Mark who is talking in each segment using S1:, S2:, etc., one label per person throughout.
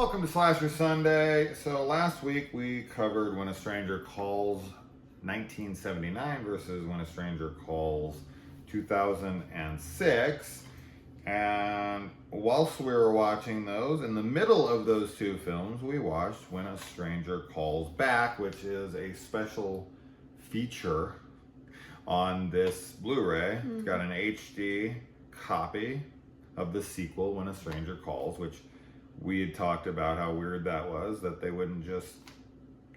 S1: Welcome to Slasher Sunday. So last week we covered When a Stranger Calls 1979 versus When a Stranger Calls 2006. And whilst we were watching those, in the middle of those two films, we watched When a Stranger Calls Back, which is a special feature on this Blu-ray. It's got an HD copy of the sequel, When a Stranger Calls, which we had talked about how weird that was, that they wouldn't just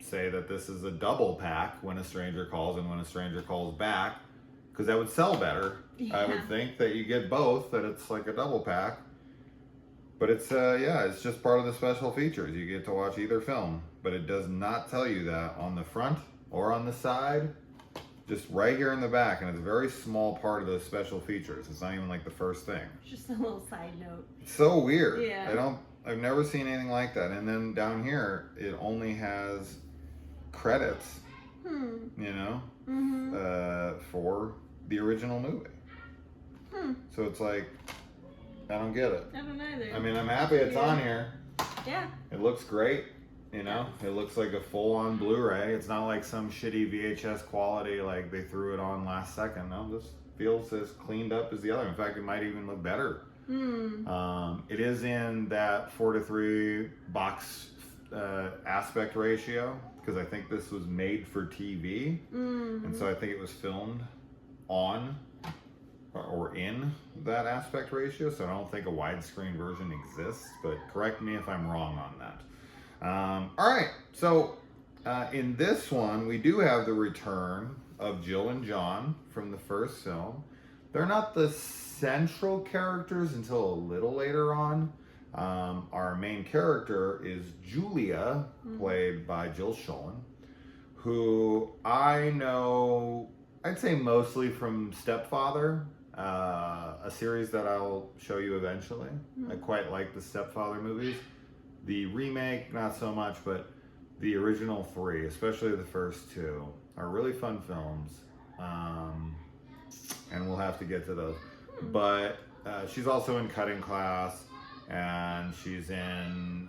S1: say that this is a double pack, When a Stranger Calls and When a Stranger Calls Back, because that would sell better. I would think that you get both, that it's like a double pack. But it's, it's just part of the special features. You get to watch either film, but it does not tell you that on the front or on the side, just right here in the back, and it's a very small part of the special features. It's not even like the first thing.
S2: Just a little side note.
S1: It's so weird.
S2: Yeah.
S1: I've never seen anything like that. And then down here, it only has credits, for the original movie. So it's like, I don't get it.
S2: I don't either.
S1: I mean, I'm happy it's on here.
S2: Yeah.
S1: It looks great, It looks like a full-on Blu-ray. It's not like some shitty VHS quality, like they threw it on last second. No, this feels as cleaned up as the other. In fact, it might even look better. It is in that 4:3 box aspect ratio, because I think this was made for TV, and so I think it was filmed on or in that aspect ratio, so I don't think a widescreen version exists, but correct me if I'm wrong on that. All right, so in this one, we do have the return of Jill and John from the first film. They're not the central characters until a little later on. Our main character is Julia, played by Jill Schoelen, who I know, I'd say mostly from Stepfather, a series that I'll show you eventually. I quite like the Stepfather movies. The remake, not so much, but the original three, especially the first two, are really fun films. And we'll have to get to those. But she's also in Cutting Class, and she's in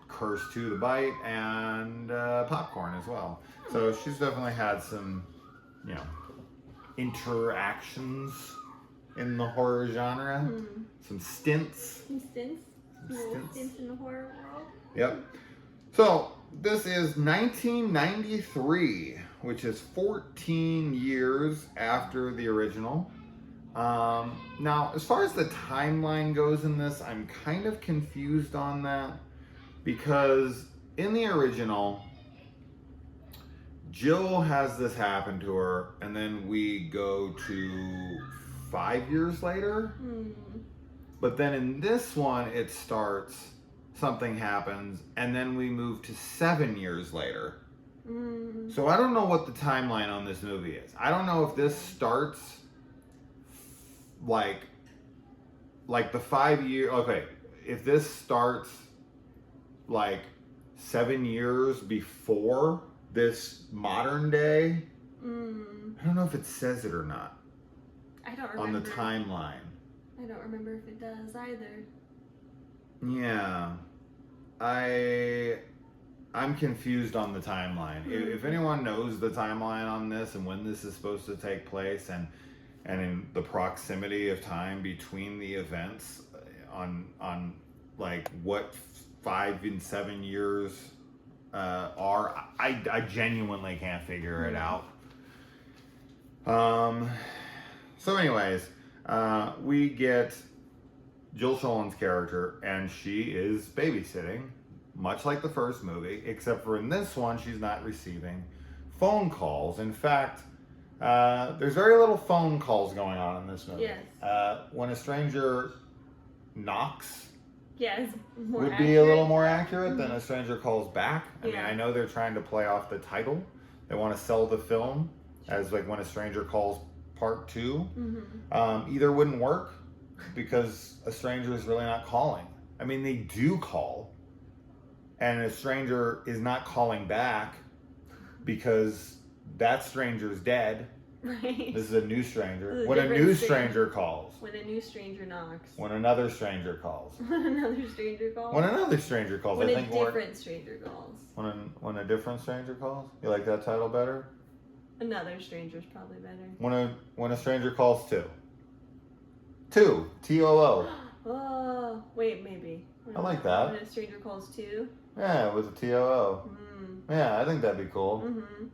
S1: Curse 2: The Bite, and Popcorn as well. So she's definitely had some, interactions in the horror genre. Some stints.
S2: Some stints in the horror world.
S1: Yep. So this is 1993, which is 14 years after the original. Now, as far as the timeline goes in this, I'm kind of confused on that, because in the original, Jill has this happen to her, and then we go to 5 years later. But then in this one, it starts, something happens, and then we move to 7 years later. So I don't know what the timeline on this movie is. I don't know if this starts like the 5 year, okay, if this starts like 7 years before this modern day. I don't know if it says it or not.
S2: I don't remember.
S1: On the timeline.
S2: I don't remember if it does either.
S1: Yeah. I'm confused on the timeline. If anyone knows the timeline on this and when this is supposed to take place, and in the proximity of time between the events, on like what 5 and 7 years are, I genuinely can't figure it out. So anyways, we get Jill Schoelen's character, and she is babysitting, much like the first movie, except for in this one, she's not receiving phone calls. In fact, there's very little phone calls going on in this movie.
S2: Yes.
S1: When a stranger knocks,
S2: yes,
S1: would be a little more accurate than A Stranger Calls Back. I mean, I know they're trying to play off the title. They want to sell the film as like When a Stranger Calls Part 2. Either wouldn't work, because a stranger is really not calling. I mean, they do call, and a stranger is not calling back because that stranger's dead.
S2: Right.
S1: This is a new stranger.
S2: This is a
S1: When a
S2: different
S1: new
S2: stranger.
S1: stranger calls.
S2: When a new stranger knocks.
S1: When another stranger calls.
S2: When another stranger calls.
S1: When another stranger calls.
S2: When
S1: I
S2: a
S1: think
S2: different stranger calls.
S1: when a different stranger calls. You like that title better?
S2: Another stranger's probably better.
S1: When a stranger calls two. Two. T-O-O.
S2: Oh, wait, maybe.
S1: I like that.
S2: When a stranger calls too.
S1: Yeah, with a T-O-O. Yeah, I think that'd be cool.
S2: Mm-hmm.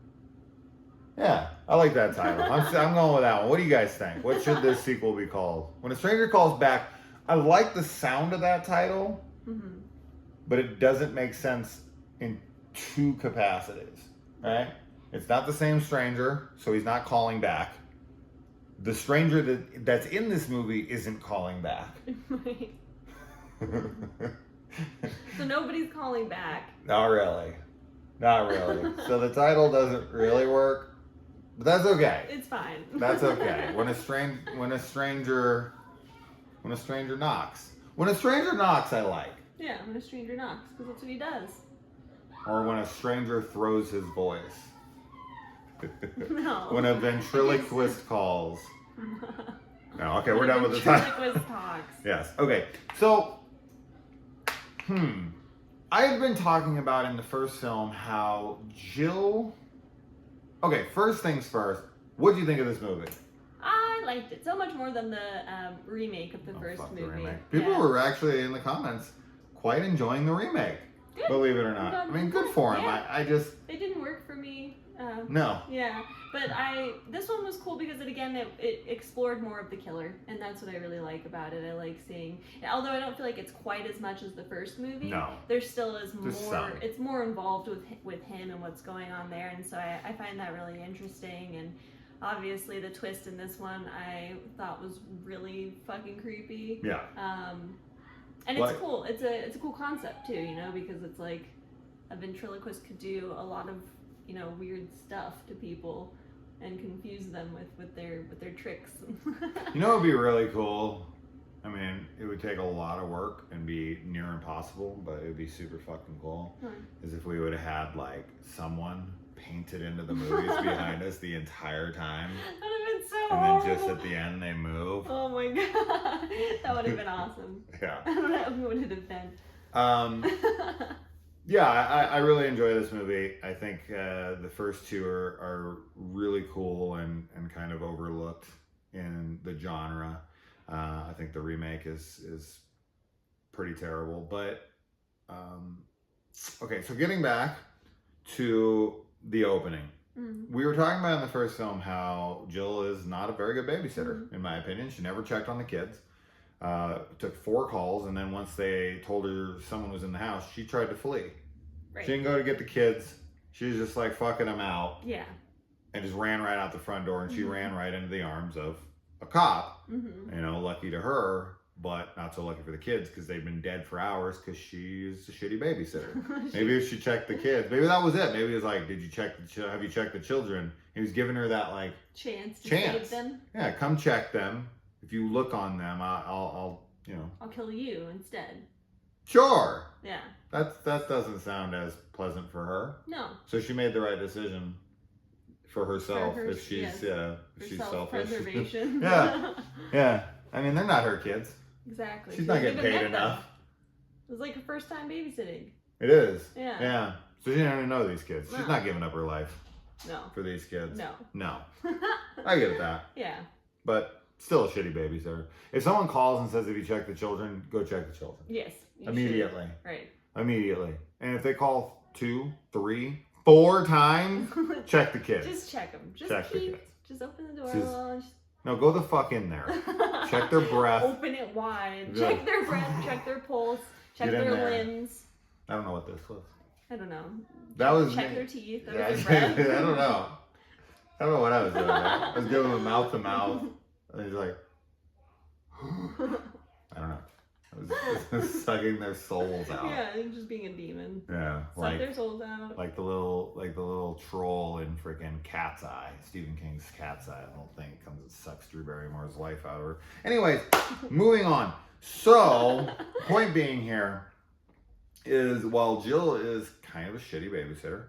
S1: Yeah, I like that title. I'm going with that one. What do you guys think? What should this sequel be called? When a stranger calls back. I like the sound of that title, but it doesn't make sense in two capacities, right? It's not the same stranger, so he's not calling back. The stranger that's in this movie isn't calling back.
S2: Right. So nobody's calling back.
S1: Not really. Not really. So the title doesn't really work. But that's okay.
S2: It's fine.
S1: That's okay. When a stranger knocks. When a stranger knocks, I like.
S2: Yeah, when a stranger knocks, because that's what he does.
S1: Or when a stranger throws his voice.
S2: No.
S1: When a ventriloquist calls. No, okay, we're done with the title.
S2: Ventriloquist talks.
S1: Yes. Okay. So, I had been talking about in the first film how Jill. Okay, first things first. What did you think of this movie?
S2: I liked it so much more than the remake of the first
S1: Fuck the
S2: movie.
S1: remake. People were actually in the comments quite enjoying the remake.
S2: Good.
S1: Believe it or not. I mean, good for him.
S2: Yeah.
S1: I just.
S2: It didn't work for me.
S1: No.
S2: Yeah, but this one was cool because it explored more of the killer, and that's what I really like about it. I like seeing, although I don't feel like it's quite as much as the first movie.
S1: No.
S2: There still is more.
S1: some.
S2: It's more involved with him and what's going on there, and so I find that really interesting. And obviously, the twist in this one I thought was really fucking creepy.
S1: Yeah.
S2: And it's cool. It's a cool concept too, you know, because it's like a ventriloquist could do a lot of, you know, weird stuff to people and confuse them with their tricks.
S1: You know what would be really cool? I mean, it would take a lot of work and be near impossible, but it would be super fucking cool. Is if we would have had like someone painted into the movies behind us the entire time.
S2: That would have been so
S1: And
S2: horrible.
S1: then just at the end they move.
S2: Oh my god. That would have been awesome.
S1: Yeah.
S2: I don't know what it would have been.
S1: Yeah, I really enjoy this movie. I think the first two are really cool and kind of overlooked in the genre. I think the remake is pretty terrible. But, okay, so getting back to the opening. We were talking about in the first film how Jill is not a very good babysitter, in my opinion. She never checked on the kids. Took 4 calls, and then once they told her someone was in the house, she tried to flee.
S2: Right.
S1: She didn't go to get the kids. She was just like fucking them out.
S2: Yeah.
S1: And just ran right out the front door, and she ran right into the arms of a cop. You know, lucky to her, but not so lucky for the kids because they've been dead for hours because she's a shitty babysitter. Maybe if she checked the kids, maybe that was it. Maybe it was like, have you checked the children? He was giving her that like
S2: chance to save them.
S1: Yeah, come check them. If you look on them, I'll you know.
S2: I'll kill you instead.
S1: Sure.
S2: Yeah.
S1: That doesn't sound as pleasant for her.
S2: No.
S1: So she made the right decision for herself if she's selfish.
S2: Self-preservation.
S1: Yeah. Yeah. I mean, they're not her kids.
S2: Exactly.
S1: She's not getting paid enough.
S2: It was like her first time babysitting.
S1: It is.
S2: Yeah.
S1: Yeah. So she didn't even know these kids. She's
S2: No.
S1: not giving up her life
S2: No.
S1: for these kids.
S2: No.
S1: No. I get that.
S2: Yeah.
S1: But still a shitty babysitter. If someone calls and says, "If you check the children, go check the children."
S2: Yes. You
S1: Immediately.
S2: should. Right.
S1: Immediately. And if they call 2, 3, 4 times, check the kids.
S2: Just check them. Just
S1: check the
S2: peek.
S1: kids.
S2: Just open the door
S1: Just-
S2: a little.
S1: No, go the fuck in there. Check their breath.
S2: Open it wide.
S1: Yeah.
S2: Check their breath. Check their pulse. Check
S1: Get in
S2: their
S1: there.
S2: limbs.
S1: I don't know what this was.
S2: I don't know.
S1: That was
S2: Check
S1: me.
S2: their teeth.
S1: Yeah,
S2: Their breath.
S1: I don't know. I don't know what I was doing. I was giving them mouth to mouth. And he's like, I don't know. I was sucking their souls out.
S2: Yeah, they're just being a demon.
S1: Yeah,
S2: Suck their souls out.
S1: like the little troll in freaking Cat's Eye, Stephen King's Cat's Eye. The whole thing comes and sucks Drew Barrymore's life out of her. Anyways, moving on. So, point being here is while Jill is kind of a shitty babysitter,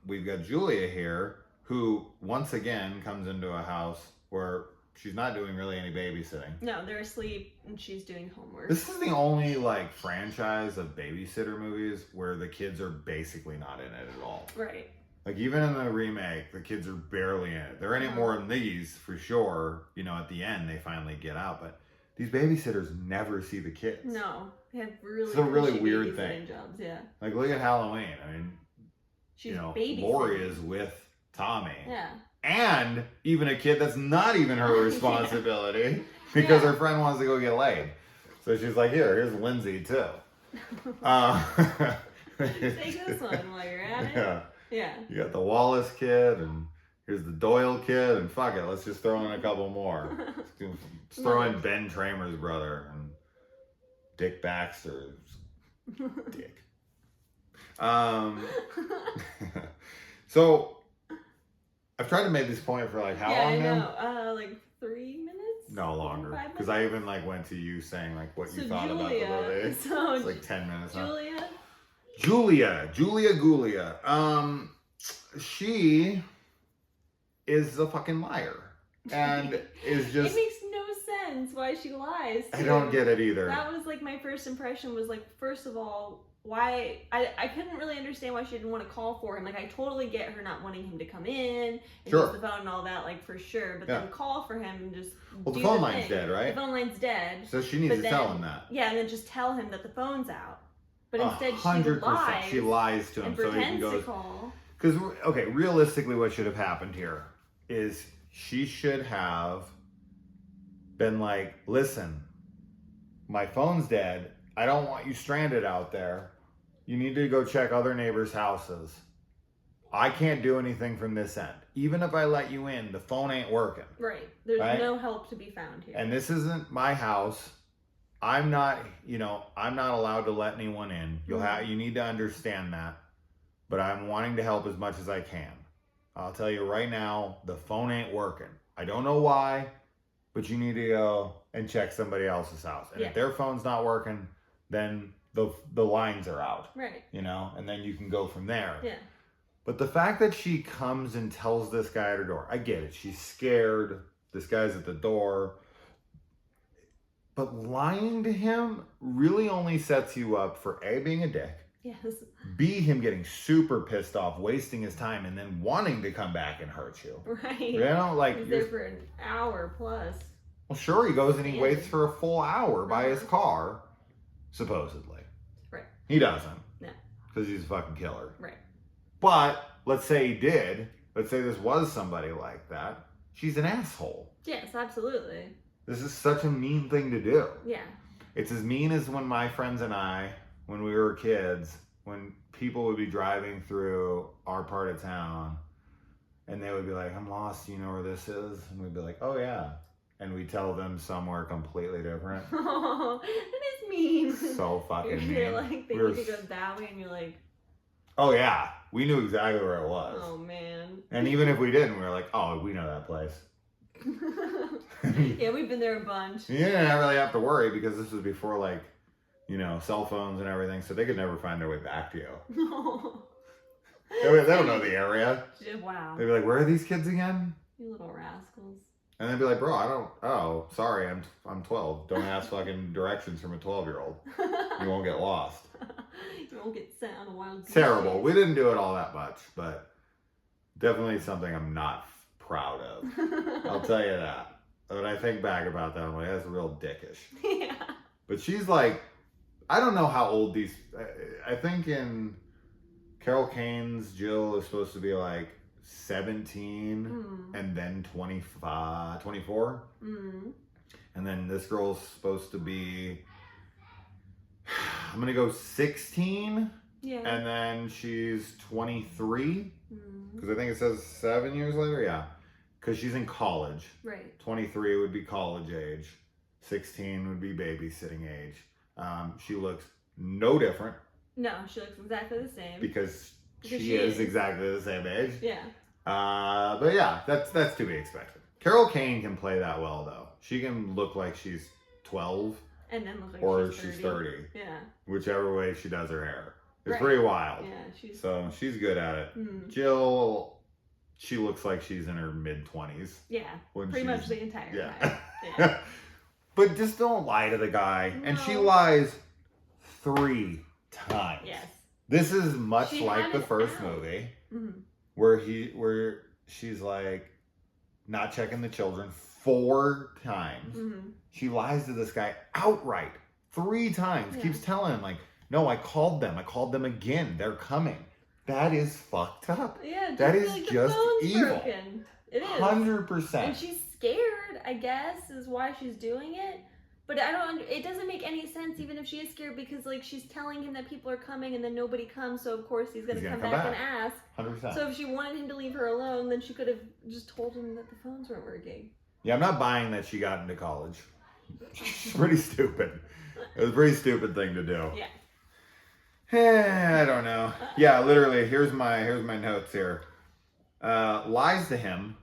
S1: we've got Julia here who once again comes into a house where she's not doing really any babysitting.
S2: No, they're asleep and she's doing homework.
S1: This is the only like franchise of babysitter movies where the kids are basically not in it at all.
S2: Right.
S1: Like even in the remake, the kids are barely in it. They're in it more in these for sure. You know, at the end they finally get out, but these babysitters never see the kids.
S2: No, they have really.
S1: It's a really
S2: cushy
S1: weird
S2: babysitting
S1: thing.
S2: Jobs, yeah.
S1: Like look at Halloween. I mean,
S2: She's
S1: Lori is with Tommy.
S2: Yeah.
S1: And even a kid that's not even her responsibility because her friend wants to go get laid. So she's like, here's Lindsay too.
S2: Take this one while you're at it.
S1: Yeah.
S2: Yeah.
S1: You got the Wallace kid and here's the Doyle kid and fuck it, let's just throw in a couple more. Let's throw in Ben Tramer's brother and Dick Baxter's dick. So I've tried to make this point for like how long now?
S2: Like 3 minutes?
S1: No, longer. Because I even like went to you saying like what you thought about the movie.
S2: So
S1: it's like 10 minutes now.
S2: Julia
S1: Gulia. She is a fucking liar. And is just...
S2: It makes no sense why she lies.
S1: I don't get it either.
S2: That was like my first impression was like, first of all, why I couldn't really understand why she didn't want to call for him. Like I totally get her not wanting him to come in and use the phone and all that, like for sure. But then call for him and just
S1: the phone line's dead, right?
S2: The phone line's dead.
S1: So she needs to tell him that.
S2: Yeah, and then just tell him that the phone's out. But instead
S1: 100%. She lies to him so he can go. Because okay, realistically, what should have happened here is she should have been like, listen, my phone's dead. I don't want you stranded out there. You need to go check other neighbors' houses. I can't do anything from this end. Even if I let you in, the phone ain't working.
S2: Right. There's no help to be found here.
S1: And this isn't my house. I'm not allowed to let anyone in. You need to understand that. But I'm wanting to help as much as I can. I'll tell you right now, the phone ain't working. I don't know why, but you need to go and check somebody else's house. And if their phone's not working, then the lines are out.
S2: Right.
S1: And then you can go from there.
S2: Yeah.
S1: But the fact that she comes and tells this guy at her door, I get it. She's scared. This guy's at the door. But lying to him really only sets you up for A, being a dick.
S2: Yes.
S1: B, him getting super pissed off, wasting his time, and then wanting to come back and hurt you.
S2: Right.
S1: Like
S2: he's there for an hour plus.
S1: Well, sure, he goes and he waits for a full hour by his car, supposedly.
S2: Right.
S1: He doesn't.
S2: No.
S1: Because he's a fucking killer.
S2: Right.
S1: But let's say he did. Let's say this was somebody like that. She's an asshole.
S2: Yes, absolutely.
S1: This is such a mean thing to do.
S2: Yeah.
S1: It's as mean as when my friends and I, when we were kids, when people would be driving through our part of town and they would be like, I'm lost, you know where this is? And we'd be like, oh yeah. And we tell them somewhere completely different.
S2: Oh, that is mean.
S1: So fucking mean.
S2: You're like, they need to go that way and you're like,
S1: oh yeah, we knew exactly where it was.
S2: oh man. And
S1: even if we didn't, we were like, oh, we know that place.
S2: Yeah, we've been there a bunch.
S1: You didn't really have to worry because this was before like, cell phones and everything, so they could never find their way back to you.
S2: No.
S1: They don't know the area.
S2: Wow.
S1: They'd be like, where are these kids again?
S2: You little rascals.
S1: And they'd be like, bro, sorry, I'm 12. Don't ask fucking directions from a 12-year-old. You won't get lost.
S2: You won't get sent on a wild goose
S1: Terrible.
S2: chase.
S1: We didn't do it all that much, but definitely something I'm not proud of. I'll tell you that. When I think back about that, I'm like, that's real dickish.
S2: Yeah.
S1: But she's like, I don't know how old these, I think in Carol Kane's Jill is supposed to be like 17 and then 25, 24. And then this girl's supposed to be, I'm going to go 16.
S2: Yeah.
S1: And then she's 23. Because I think it says 7 years later. Yeah. Because she's in college.
S2: Right.
S1: 23 would be college age. 16 would be babysitting age. She looks no different.
S2: No, she looks exactly the same.
S1: Because she is exactly the same age.
S2: Yeah.
S1: But yeah, that's to be expected. Carol Kane can play that well though. She can look like she's 12.
S2: And then look like
S1: or
S2: she's
S1: 30.
S2: Yeah.
S1: Whichever way she does her hair. It's
S2: right.
S1: pretty wild.
S2: Yeah,
S1: So she's good at it.
S2: Mm.
S1: Jill, she looks like she's in her mid-20s.
S2: Yeah, pretty much the entire time.
S1: Yeah.
S2: Yeah.
S1: But just don't lie to the guy.
S2: No.
S1: And she lies 3 times.
S2: Yes.
S1: This is much
S2: She
S1: like
S2: had
S1: the
S2: it
S1: first
S2: out.
S1: movie
S2: Mm-hmm.
S1: where she's like not checking the children 4 times.
S2: Mm-hmm.
S1: She lies to this guy outright 3 times.
S2: Yeah.
S1: Keeps telling him like, no, I called them again. They're coming. That is fucked up.
S2: Yeah, just
S1: That is
S2: like
S1: just
S2: the phone's
S1: evil.
S2: broken. It is.
S1: 100%.
S2: And she's scared, I guess, is why she's doing it. But it doesn't make any sense, even if she is scared, because like she's telling him that people are coming and then nobody comes, so of course he's gonna come back and ask.
S1: 100%.
S2: So if she wanted him to leave her alone, then she could have just told him that the phones weren't working.
S1: Yeah, I'm not buying that she got into college. It's pretty stupid. It was a pretty stupid thing to do.
S2: Yeah.
S1: I don't know. Yeah, literally, here's my notes here. Lies to him.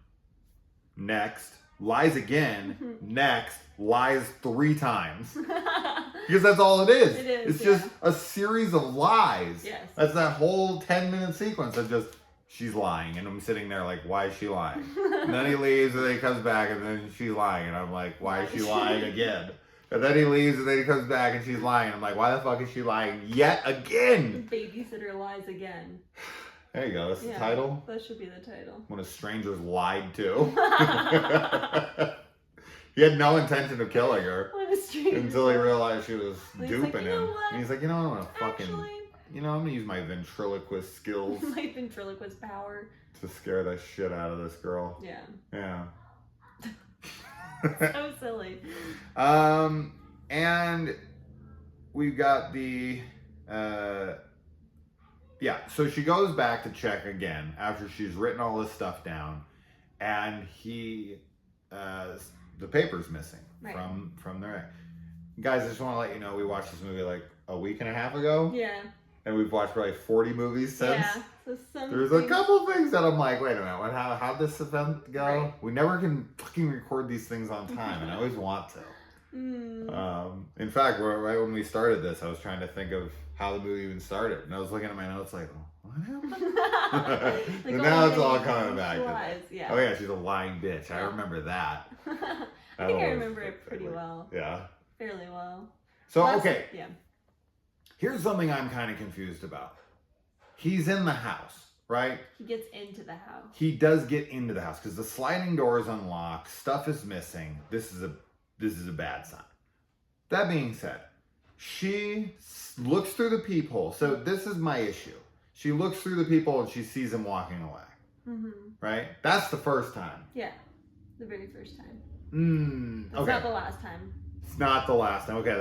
S1: Next. Lies again. Next. Lies 3 times. Because that's all it is.
S2: It is,
S1: It's just a series of lies.
S2: Yes.
S1: That's that whole 10-minute sequence of just, she's lying. And I'm sitting there like, why is she lying? And then he leaves and then he comes back and then she's lying. And I'm like, why is she lying again? And then he leaves and then he comes back and she's lying. I'm like, why the fuck is she lying yet again?
S2: Babysitter lies again.
S1: There you go. That's the title.
S2: That should be the title.
S1: When a stranger's lied to. He had no intention of killing her.
S2: What a stranger.
S1: Until he realized she was
S2: He's
S1: duping
S2: like, you
S1: him.
S2: know what?
S1: And he's like, you know, I'm gonna fucking,
S2: Actually,
S1: I'm gonna use my ventriloquist skills
S2: my ventriloquist power.
S1: to scare the shit out of this girl.
S2: Yeah.
S1: Yeah.
S2: So silly.
S1: And we've got the, so she goes back to check again after she's written all this stuff down, and the paper's missing from there. Guys, I just want to let you know we watched this movie like a week and a half ago.
S2: Yeah.
S1: And we've watched probably 40 movies since.
S2: Yeah. So
S1: There's a couple things that I'm like, wait a minute, how'd this event go?
S2: Right.
S1: We never can fucking record these things on time, and I always want to. In fact, right when we started this, I was trying to think of how the movie even started, and I was looking at my notes like, what happened?
S2: Like,
S1: and now it's all coming back.
S2: Yeah.
S1: Oh yeah, she's a lying bitch. I
S2: Yeah.
S1: remember that.
S2: I think I remember it pretty well.
S1: Yeah.
S2: Fairly well.
S1: So,
S2: Plus,
S1: okay.
S2: Yeah.
S1: Here's something I'm kind of confused about. He's in the house, right?
S2: He gets into the house.
S1: He does get into the house because the sliding door is unlocked. Stuff is missing. This is a bad sign. That being said, she looks through the peephole. So this is my issue. She looks through the peephole and she sees him walking away.
S2: Mm-hmm.
S1: Right? That's the first time.
S2: Yeah. The very first time. It's
S1: Okay.
S2: not the last time.
S1: It's not the last time. Okay,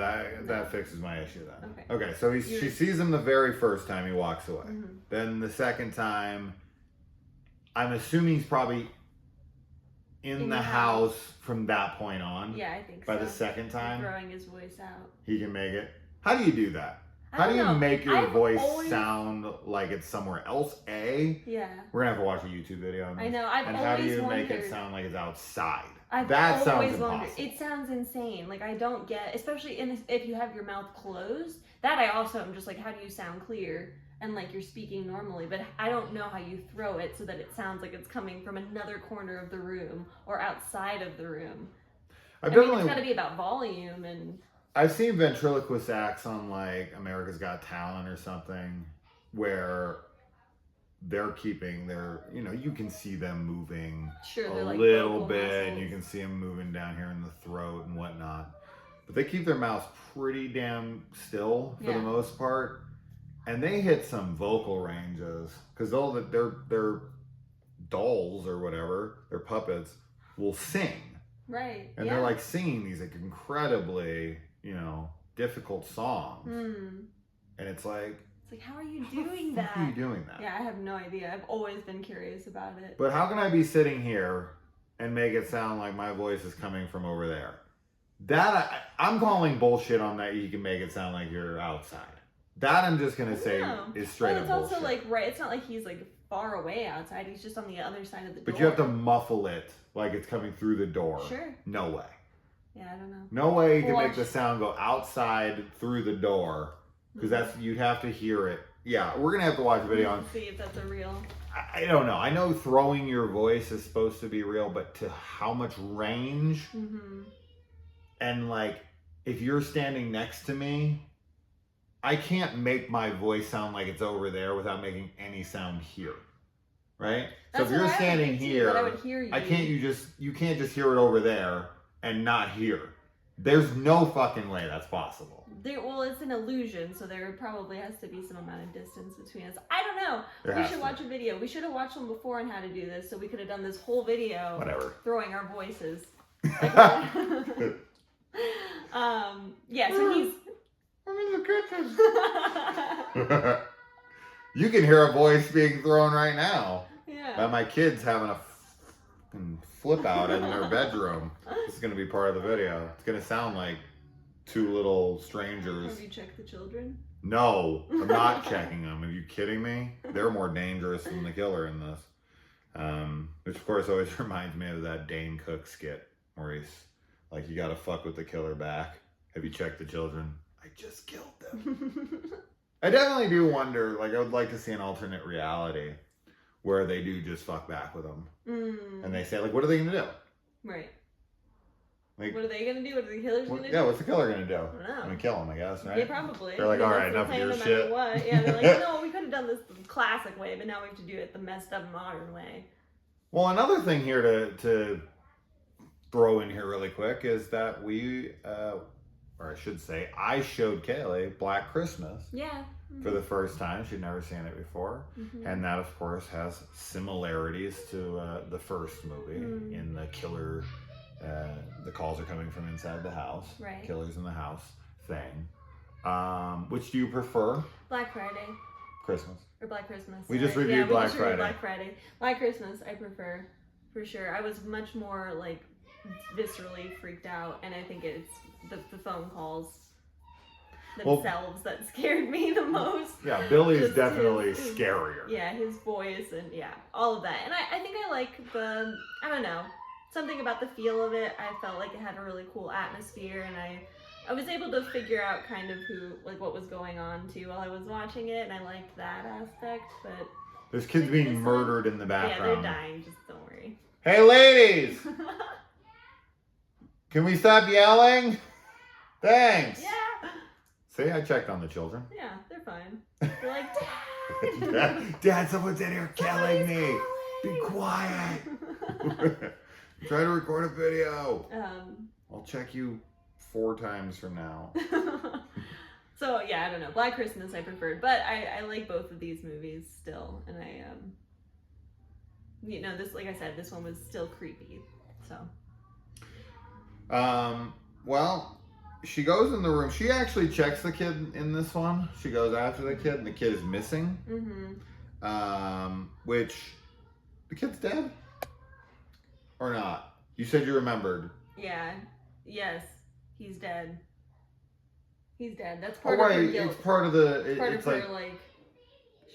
S1: that fixes my issue then.
S2: Okay.
S1: So she sees him the very first time he walks away.
S2: Mm-hmm.
S1: Then the second time, I'm assuming he's probably in the house from that point on.
S2: Yeah, I think
S1: By
S2: so.
S1: the second time,
S2: Throwing his voice out.
S1: he can make it. How do you do that?
S2: I
S1: How
S2: don't
S1: do you
S2: know.
S1: make your
S2: I've
S1: voice
S2: always-
S1: sound like it's somewhere else? A,
S2: Yeah.
S1: we're gonna have to watch a YouTube video on this.
S2: I know. I've
S1: And
S2: always
S1: how do you
S2: wondered.
S1: make it sound like it's outside?
S2: That
S1: sounds
S2: always
S1: impossible.
S2: wondered. It sounds insane. Like I don't get, especially if you have your mouth closed. That I also am just like, how do you sound clear and like you're speaking normally? But I don't know how you throw it so that it sounds like it's coming from another corner of the room or outside of the room. It's got to be about volume and.
S1: I've seen ventriloquist acts on like America's Got Talent or something where they're keeping their, you can see them moving
S2: Sure,
S1: a
S2: they're like
S1: little
S2: vocal
S1: bit,
S2: muscles.
S1: and you can see them moving down here in the throat and whatnot. But they keep their mouths pretty damn still for the most part, and they hit some vocal ranges because all that their dolls or whatever, their puppets will sing,
S2: right?
S1: and they're like singing these like incredibly, difficult songs, and it's like.
S2: How are you doing that?
S1: How are you doing that?
S2: Yeah, I have no idea. I've always been curious about it.
S1: But how can I be sitting here and make it sound like my voice is coming from over there? I'm calling bullshit on that. You can make it sound like you're outside. That I'm just gonna say is straight up bullshit.
S2: It's also it's not like he's like far away outside. He's just on the other side of the door.
S1: But you have to muffle it like it's coming through the door.
S2: Sure.
S1: No way.
S2: Yeah, I don't know.
S1: No way you can make the sound go outside through the door. Because you'd have to hear it Yeah, we're gonna have to watch a video on.
S2: See if that's a real.
S1: I don't know. I know throwing your voice is supposed to be real, but to how much range?
S2: Mm-hmm.
S1: And like, if you're standing next to me, I can't make my voice sound like it's over there without making any sound here, right?
S2: That's
S1: so if you're standing here,
S2: but I would hear you.
S1: You can't just hear it over there and not hear. There's no fucking way that's possible.
S2: Well, it's an illusion, so there probably has to be some amount of distance between us. I don't know. We should watch a video. We should have watched one before on how to do this, so we could have done this whole video.
S1: Whatever.
S2: Throwing our voices. Yeah, so he's...
S1: I'm in the kitchen. You can hear a voice being thrown right now.
S2: Yeah.
S1: By my kids having a flip out in their bedroom. This is going to be part of the video. It's going to sound like two little strangers.
S2: Have you checked the children?
S1: No, I'm not checking them. Are you kidding me? They're more dangerous than the killer in this. Which of course always reminds me of that Dane Cook skit where he's like, you got to fuck with the killer back. Have you checked the children? I just killed them. I definitely do wonder, like I would like to see an alternate reality where they do just fuck back with them. And they say, like, what are they going to do?
S2: Right.
S1: Like,
S2: what are they going to do? What are the killers going to do?
S1: Yeah, what's the killer going to do?
S2: I don't know.
S1: I'm going to kill him, I guess, right?
S2: Yeah, probably.
S1: They're like, all right, enough of your shit.
S2: What. Yeah, they're like, no, we could have done this the classic way, but now we have to do it the messed up modern way.
S1: Well, another thing here to throw in here really quick is that we, or I should say, I showed Kaylee Black Christmas.
S2: Yeah.
S1: For the first time. She'd never seen it before. And that, of course, has similarities to the first movie in the killer, the calls are coming from inside the house.
S2: Right.
S1: Killers in the house thing. Which do you prefer?
S2: Black Friday.
S1: Christmas.
S2: Or Black Christmas.
S1: We just reviewed Black Friday.
S2: Black Friday. Black Christmas, I prefer, for sure. I was much more, like, viscerally freaked out, and I think it's the phone calls themselves that scared me the most.
S1: Yeah, Billy is definitely scarier.
S2: Yeah, his voice and all of that. And I think I like I don't know, something about the feel of it. I felt like it had a really cool atmosphere, and I was able to figure out kind of what was going on too while I was watching it, and I liked that aspect. But
S1: there's kids being murdered in the background.
S2: Yeah, they're dying, just don't worry.
S1: Hey ladies! Can we stop yelling? Thanks!
S2: Yeah!
S1: See, I checked on the children.
S2: Yeah, they're fine. They're like,
S1: Dad, someone's in here killing me. Be quiet. I'm trying to record a video. I'll check you 4 times from now.
S2: So yeah, I don't know. Black Christmas I preferred, but I like both of these movies still, and this, like I said, this one was still creepy. So.
S1: Well. She goes in the room. She actually checks the kid in this one. She goes after the kid, and the kid is missing. Which, the kid's dead? Or not? You said you remembered.
S2: Yeah. Yes. He's dead. He's dead. That's part of her guilt.
S1: It's part of the...
S2: It's her, like,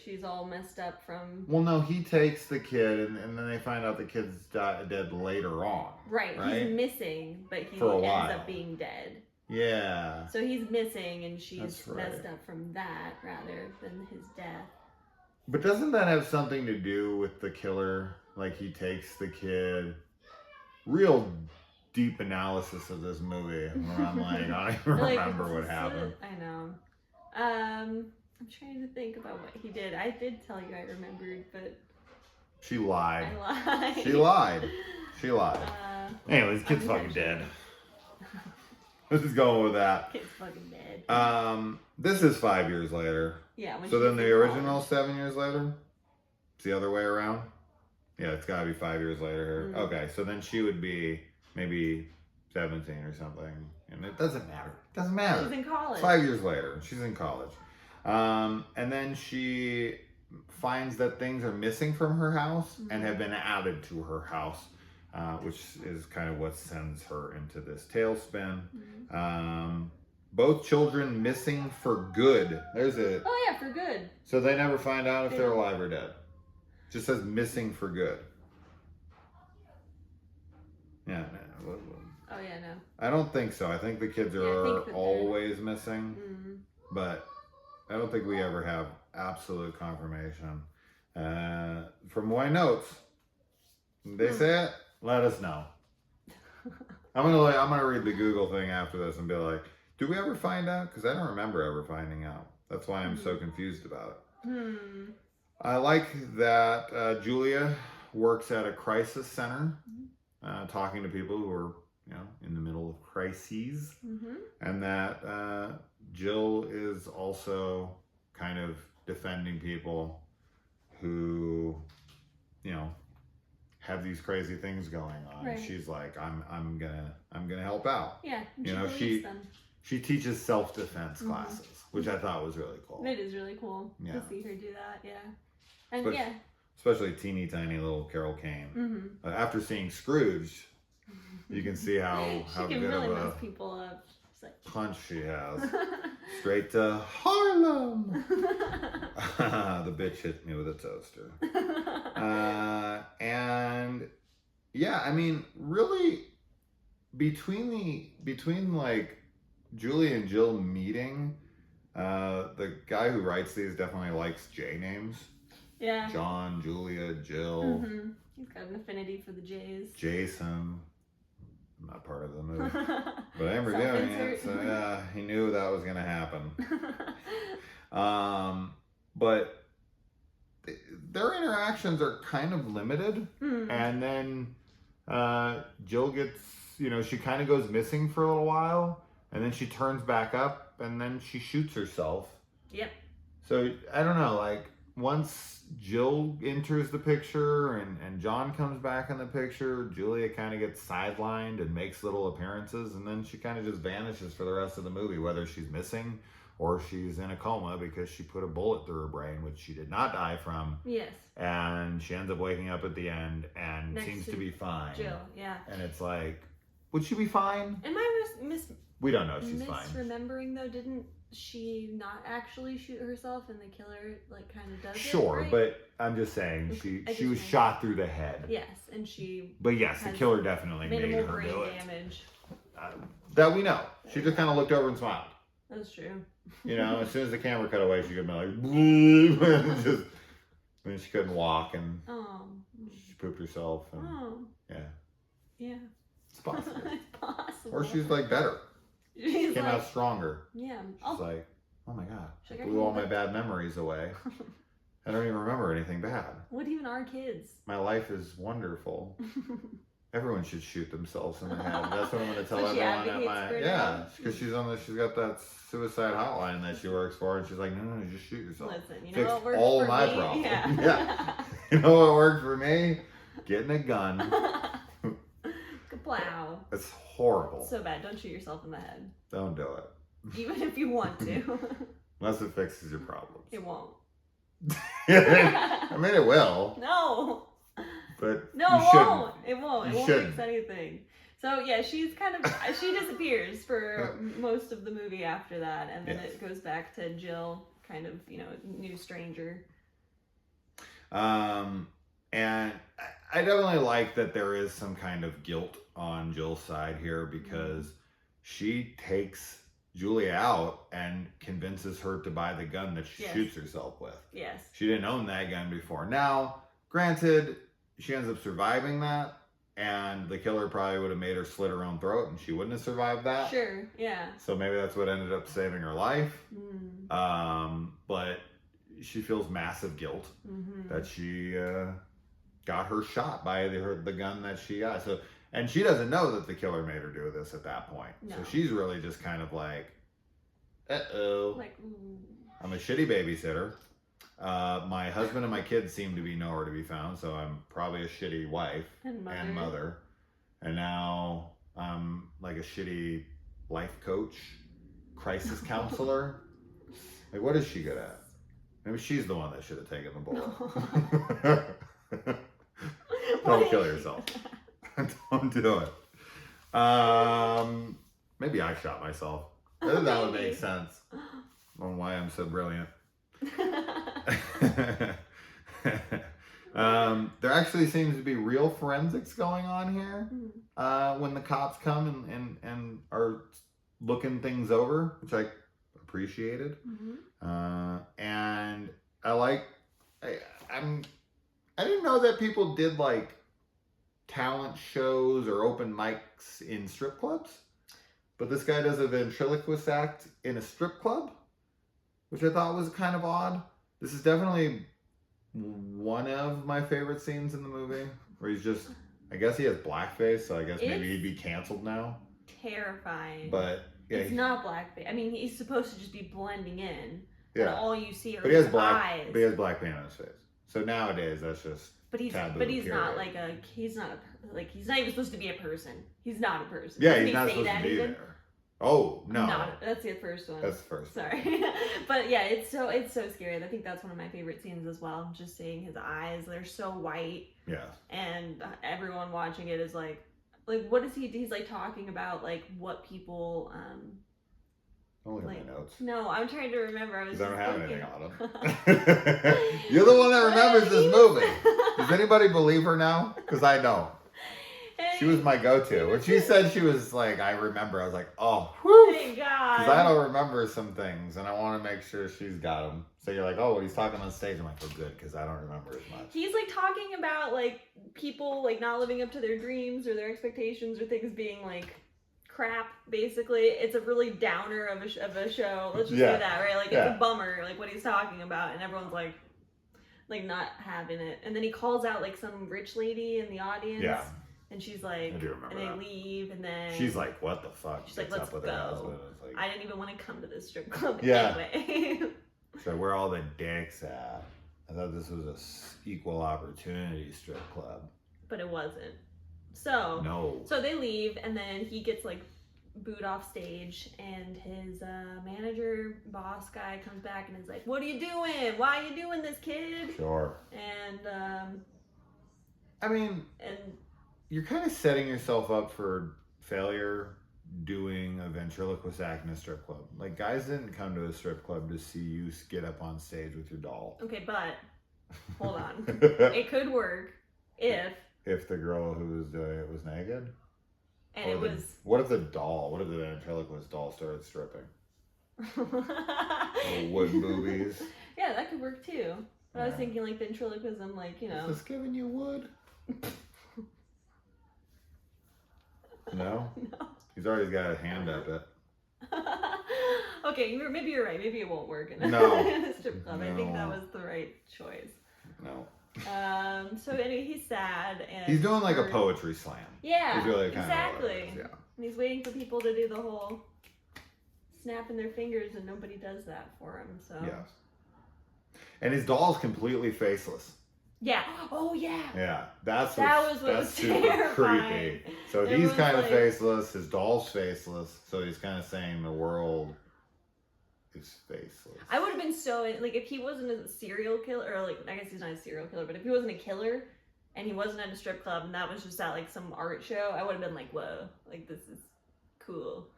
S2: she's all messed up from...
S1: Well, no, he takes the kid, and then they find out the kid's dead later on.
S2: Right? He's missing, but he ends up being dead.
S1: Yeah.
S2: So he's missing, and she's messed up from that rather than his death.
S1: But doesn't that have something to do with the killer? Like, he takes the kid. Real deep analysis of this movie where I'm like, I don't even remember what happened.
S2: I know. I'm trying to think about what he did. I did tell you I remembered, but...
S1: She lied.
S2: I lied.
S1: She lied. She lied. Anyways, kid's fucking dead. Let's just go with that.
S2: Kid's fucking dead.
S1: This is 5 years later.
S2: Yeah.
S1: So then the original 7 years later? It's the other way around? Yeah, it's gotta be 5 years later here. Okay, so then she would be maybe 17 or something. And it doesn't matter. It doesn't matter.
S2: She's in college.
S1: 5 years later. She's in college. And then she finds that things are missing from her house and have been added to her house. Which is kind of what sends her into this tailspin. Both children missing for good. There's it.
S2: Oh yeah, for good.
S1: So they never find out if they're alive or dead. Just says missing for good. Yeah. No.
S2: Oh yeah, no.
S1: I don't think so. I think the kids are always missing. But I don't think we ever have absolute confirmation. From my notes, they say it. Let us know. I'm gonna read the Google thing after this and be like, do we ever find out? Because I don't remember ever finding out. That's why I'm so confused about it. I like that Julia works at a crisis center, talking to people who are, in the middle of crises, and that Jill is also kind of defending people who, have these crazy things going on.
S2: Right.
S1: She's like, I'm gonna help out.
S2: Yeah,
S1: she she teaches self-defense classes, which I thought was really cool.
S2: It is really cool to see her do that. Yeah, and
S1: especially teeny tiny little Carol Kane. After seeing Scrooge, you can see how
S2: can
S1: good
S2: really
S1: of a
S2: mess people up.
S1: punch she has. Straight to Harlem. The bitch hit me with a toaster. And yeah, I mean, really, between like Julie and Jill meeting, the guy who writes these definitely likes J names.
S2: Yeah.
S1: John, Julia, Jill.
S2: He's got an affinity for the J's.
S1: Jason. I'm not part of the movie, but I'm reviewing it, so yeah, he knew that was gonna happen. But their interactions are kind of limited, and then Jill gets, she kind of goes missing for a little while, and then she turns back up, and then she shoots herself.
S2: Yep.
S1: So I don't know, like once Jill enters the picture and John comes back in the picture, Julia kind of gets sidelined and makes little appearances, and then she kind of just vanishes for the rest of the movie, whether she's missing or she's in a coma because she put a bullet through her brain, which she did not die from.
S2: Yes.
S1: And she ends up waking up at the end and seems to be fine.
S2: Jill, yeah.
S1: And it's like, would she be fine?
S2: Am I
S1: We don't know if she's fine.
S2: Misremembering though, didn't she not actually shoot herself and the killer like kind of does
S1: Sure,
S2: it, right?
S1: but I'm just saying she was shot through the head.
S2: Yes, and she.
S1: But yes, the killer definitely made her
S2: brain
S1: do it.
S2: damage.
S1: That we know. She just kind of looked over and smiled.
S2: That's true.
S1: As soon as the camera cut away, she could be like, and just, then she couldn't walk and she pooped herself. And,
S2: yeah.
S1: It's possible.
S2: It's possible.
S1: Or she's like better.
S2: She's
S1: came out stronger.
S2: Yeah.
S1: She's like, oh my God, I blew all my bad memories away. I don't even remember anything bad.
S2: What even are kids?
S1: My life is wonderful. Everyone should shoot themselves in the head. That's what I'm going to tell everyone at my because she's got that suicide hotline that she works for, and she's like, no, just shoot yourself.
S2: Listen,
S1: Fix
S2: what works
S1: all
S2: for
S1: my
S2: me?
S1: problems.
S2: Yeah.
S1: You know what worked for me? Getting a gun.
S2: Kaplow.
S1: It's horrible.
S2: So bad. Don't shoot yourself in the head.
S1: Don't do it.
S2: Even if you want to.
S1: Unless it fixes your problems.
S2: It won't.
S1: I mean, it will.
S2: No.
S1: But
S2: no,
S1: you
S2: it
S1: shouldn't.
S2: won't. It won't. It won't fix anything. So yeah, she's she disappears for most of the movie after that, and then it goes back to Jill, kind of new stranger.
S1: And I definitely like that there is some kind of guilt on Jill's side here because she takes Julia out and convinces her to buy the gun that she shoots herself with.
S2: Yes.
S1: She didn't own that gun before. Now, granted, she ends up surviving that, and the killer probably would have made her slit her own throat, and she wouldn't have survived that.
S2: Sure, yeah.
S1: So maybe that's what ended up saving her life. But she feels massive guilt that she got her shot by the gun that she got. So, and she doesn't know that the killer made her do this at that point.
S2: No.
S1: So she's really just kind of like, uh-oh.
S2: Like,
S1: I'm a shitty babysitter. My husband and my kids seem to be nowhere to be found, so I'm probably a shitty wife and mother. And now I'm like a shitty life coach, crisis counselor. Like, what is she good at? Maybe she's the one that should have taken the bullet. Don't kill yourself. Don't do it. Maybe I shot myself. That would make sense on why I'm so brilliant. There actually seems to be real forensics going on here when the cops come and are looking things over, which I appreciated.
S2: Mm-hmm.
S1: And I didn't know that people did like talent shows or open mics in strip clubs, but this guy does a ventriloquist act in a strip club, which I thought was kind of odd. This is definitely one of my favorite scenes in the movie, where he's just, I guess he has blackface, so I guess maybe he'd be canceled now.
S2: Terrifying.
S1: But yeah,
S2: it's not blackface. I mean, he's supposed to just be blending in.
S1: Yeah.
S2: And all you see are
S1: but he has
S2: his
S1: black,
S2: eyes.
S1: But he has black paint on his face. So nowadays, that's just taboo.
S2: But he's not like he's not even supposed to be a person. He's not a person.
S1: Yeah, he's not supposed to be there. Oh no,
S2: that's the first one.
S1: That's the first.
S2: Sorry, but yeah, it's so scary. I think that's one of my favorite scenes as well. Just seeing his eyes, they're so white.
S1: Yeah. And
S2: everyone watching it is like what is he? He's like talking about like what people.
S1: Don't look at my notes.
S2: No, I'm trying to remember. I don't
S1: have anything on them. You're the one that remembers this movie. Does anybody believe her now? Because I don't. She was my go-to. When she said she was like, I remember, I was like, oh, whew.
S2: Thank God.
S1: Because I don't remember some things, and I want to make sure she's got them. So you're like, oh, when he's talking on stage, I'm like, oh, good, because I don't remember as much.
S2: He's like talking about like people like not living up to their dreams or their expectations or things being like crap. Basically, it's a really downer of a show. Let's just say that, right? Like it's a bummer, like what he's talking about, and everyone's like not having it. And then he calls out like some rich lady in the audience. Yeah. And she's like,
S1: I do remember
S2: and they leave, and then
S1: she's like, "What the fuck?"
S2: She's like, "Let's go." Like, I didn't even want to come to this strip club anyway.
S1: So where all the dicks at? I thought this was a equal opportunity strip club,
S2: but it wasn't. So
S1: no.
S2: So they leave, and then he gets like booed off stage, and his manager, boss guy, comes back and is like, "What are you doing? Why are you doing this, kid?"
S1: Sure.
S2: And
S1: I mean, you're kind of setting yourself up for failure doing a ventriloquist act in a strip club. Like, guys didn't come to a strip club to see you get up on stage with your doll.
S2: Okay, but hold on. It could work if
S1: the girl who was doing it was naked.
S2: And it was.
S1: What if the ventriloquist doll started stripping? Little wood boobies.
S2: Yeah, that could work too. But I was thinking like ventriloquism, like, you know.
S1: Is this giving you wood? No? No. He's already got his hand up it.
S2: Okay, maybe you're right. Maybe it won't work in a strip club. No. I think that was the right choice.
S1: No.
S2: So anyway, he's sad and
S1: he's doing like a poetry slam.
S2: Yeah.
S1: He's really
S2: exactly. Yeah. And he's waiting for people to do the whole snapping their fingers, and nobody does that for him. So.
S1: Yes. And his doll's completely faceless.
S2: Yeah. Oh yeah.
S1: Yeah. That's super
S2: terrifying.
S1: Creepy. So he's kind of faceless. His doll's faceless. So he's kind of saying the world is faceless.
S2: I would have been so like if he wasn't a serial killer, or like I guess he's not a serial killer, but if he wasn't a killer and he wasn't at a strip club and that was just at like some art show, I would have been like, whoa, like this is cool.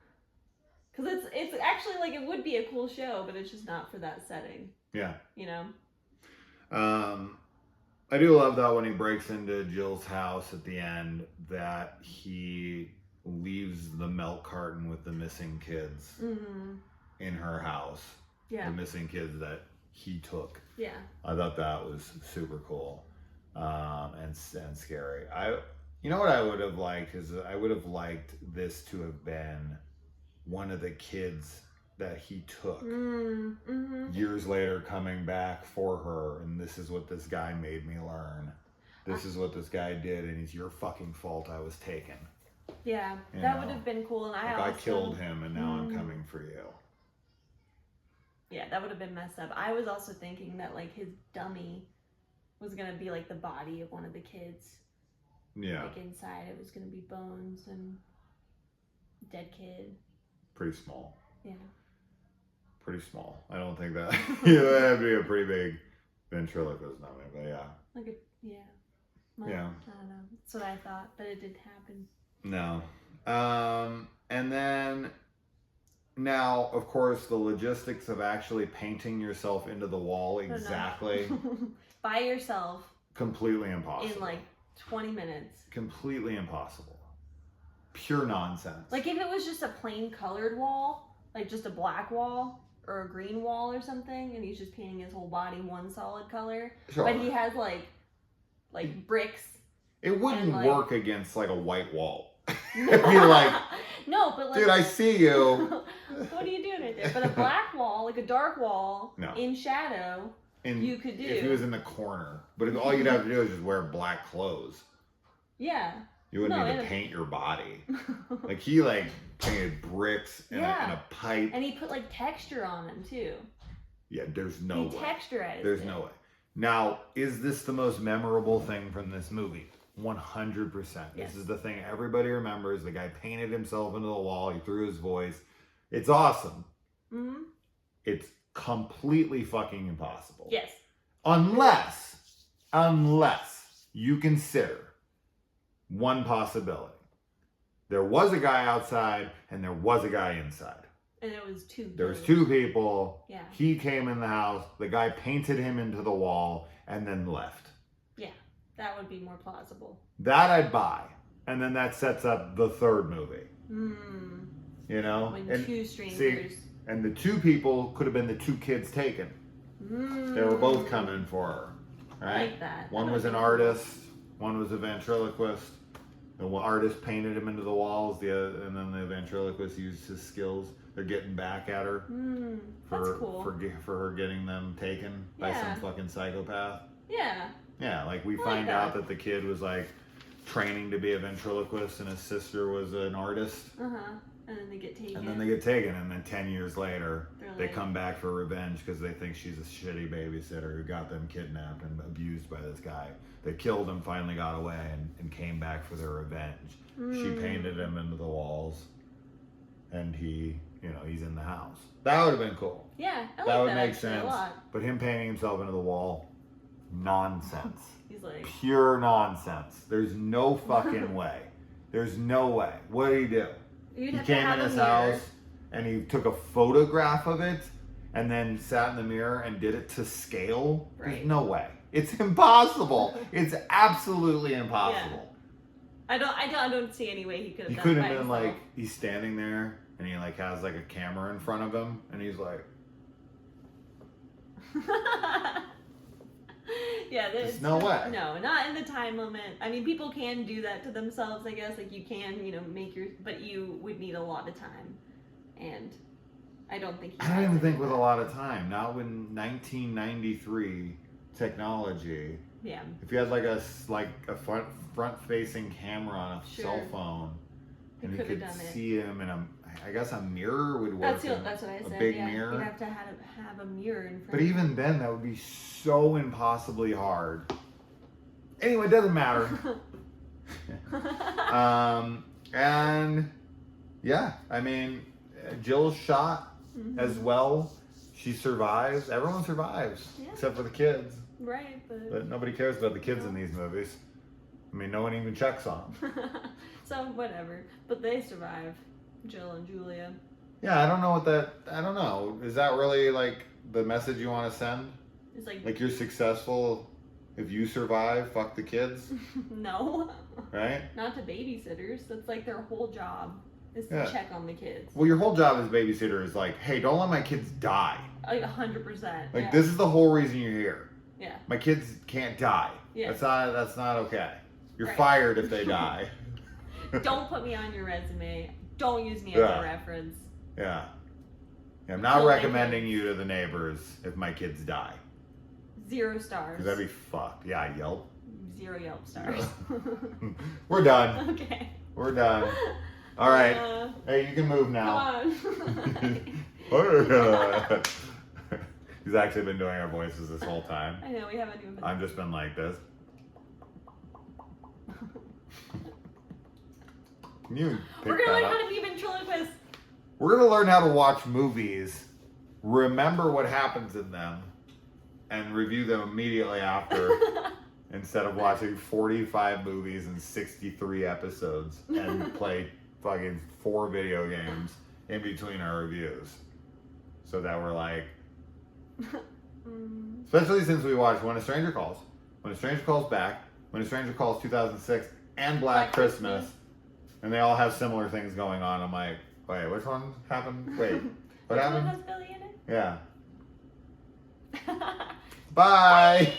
S2: Because it's actually like it would be a cool show, but it's just not for that setting.
S1: Yeah.
S2: You know.
S1: I do love that when he breaks into Jill's house at the end, that he leaves the milk carton with the missing kids in her house.
S2: Yeah.
S1: The missing kids that he took.
S2: Yeah.
S1: I thought that was super cool and scary. You know what I would have liked is I would have liked this to have been one of the kids that he took years later coming back for her, and this is what this guy made me learn. This is what this guy did, and it's your fucking fault I was taken.
S2: Yeah, that would have been cool. And I
S1: killed him, and now I'm coming for you.
S2: Yeah, that would have been messed up. I was also thinking that like his dummy was gonna be like the body of one of the kids.
S1: Yeah.
S2: Like inside it was gonna be bones and dead kid.
S1: Pretty small.
S2: Yeah.
S1: Pretty small. I don't think that that'd be a pretty big ventriloquist dummy, but yeah. Well, yeah.
S2: I don't know. That's what I thought, but it didn't happen.
S1: No. And then now, of course, the logistics of actually painting yourself into the wall exactly
S2: by yourself.
S1: Completely impossible.
S2: In like 20 minutes.
S1: Completely impossible. Pure nonsense.
S2: Like if it was just a plain colored wall, like just a black wall, or a green wall or something, and he's just painting his whole body one solid color.
S1: Sure.
S2: But he has like bricks.
S1: It wouldn't
S2: like,
S1: work against like a white wall. It'd be like,
S2: no, but like,
S1: dude, I see you.
S2: What are you doing right there? But a black wall, like a dark wall,
S1: No.
S2: in shadow, you could do.
S1: If he was in the corner. But all you'd have to do is just wear black clothes.
S2: Yeah.
S1: You wouldn't need to paint your body. Like he like painted bricks and a pipe.
S2: And he put like texture on them too.
S1: Yeah, there's no way.
S2: He texturized
S1: There's no way. Now, is this the most memorable thing from this movie? 100%.
S2: Yes.
S1: This is the thing everybody remembers. The guy painted himself into the wall. He threw his voice. It's awesome.
S2: Mm-hmm.
S1: It's completely fucking impossible.
S2: Yes.
S1: Unless you consider one possibility. There was a guy outside and there was a guy inside.
S2: And it was two.
S1: There was two people.
S2: Yeah.
S1: He came in the house. The guy painted him into the wall and then left.
S2: Yeah, that would be more plausible.
S1: That I'd buy. And then that sets up the third movie.
S2: Hmm.
S1: You know?
S2: When two strangers.
S1: See, and the two people could have been the two kids taken. They were both coming for her. Right?
S2: I like that.
S1: One was an artist. One was a ventriloquist. The artist painted him into the walls. And then the ventriloquist used his skills. They're getting back at her
S2: that's cool.
S1: for her getting them taken by some fucking psychopath.
S2: Yeah.
S1: Yeah, like we find out that the kid was like training to be a ventriloquist and his sister was an artist.
S2: Uh-huh. And then they get taken.
S1: And then 10 years later, they come back for revenge because they think she's a shitty babysitter who got them kidnapped and abused by this guy. They killed him, finally got away, and came back for their revenge. She painted him into the walls, and he's in the house. That would have been cool.
S2: Yeah, I like
S1: that would
S2: that
S1: make
S2: actually
S1: sense.
S2: a lot.
S1: But him painting himself into the wall, nonsense.
S2: He's like
S1: pure nonsense. There's no fucking way. There's no way. What did he do? He came in his house and he took a photograph of it and then sat in the mirror and did it to scale.
S2: Right.
S1: There's no way. It's impossible. It's absolutely impossible.
S2: Yeah. I don't see any way he could have done it.
S1: He couldn't have been like, he's standing there and he like has like a camera in front of him and he's like,
S2: yeah,
S1: there's no way.
S2: No, not in the time limit. I mean, people can do that to themselves, I guess. Like you can, but you would need a lot of time, and I don't think.
S1: I don't even think with a lot of time. Not with 1993 technology.
S2: Yeah.
S1: If you had like a front-facing camera on a cell phone, and you could see him in I guess a mirror would work.
S2: That's what I said.
S1: A big mirror.
S2: You'd have to have a mirror in front.
S1: But even then, that would be so impossibly hard. Anyway, it doesn't matter. And yeah, I mean, Jill's shot as well. She survives. Everyone survives except for the kids.
S2: Right,
S1: but nobody cares about the kids in these movies. I mean, no one even checks on them.
S2: So whatever. But they survive. Jill and Julia.
S1: Yeah, I don't know. Is that really like the message you want to send?
S2: It's
S1: like you're successful if you survive, fuck the kids?
S2: No.
S1: Right?
S2: Not to babysitters. That's like their whole job is to check on the kids.
S1: Well, your whole job as babysitter is like, hey, don't let my kids die.
S2: Like 100%.
S1: Like this is the whole reason you're here.
S2: Yeah.
S1: My kids can't die.
S2: Yeah.
S1: That's not okay. You're fired if they die.
S2: Don't put me on your resume. Don't use me as a reference.
S1: Yeah. I'm not recommending you to the neighbors if my kids die.
S2: 0 stars.
S1: Because that'd be fucked. Yeah, Yelp.
S2: 0 Yelp stars.
S1: We're done.
S2: Okay.
S1: We're done. All right. Hey, you can move now.
S2: Come on.
S1: He's actually been doing our voices this whole time.
S2: I know, we haven't even been.
S1: I've just been like this.
S2: We're gonna learn how to be ventriloquists.
S1: We're gonna learn how to watch movies, remember what happens in them, and review them immediately after, instead of watching 45 movies and 63 episodes and play fucking 4 video games in between our reviews. So that we're like, especially since we watched When a Stranger Calls, When a Stranger Calls Back, When a Stranger Calls 2006, and Black Christmas. And they all have similar things going on. I'm like, wait, which one happened? Wait, what happened?
S2: Which one has Billy in it?
S1: Yeah. Bye.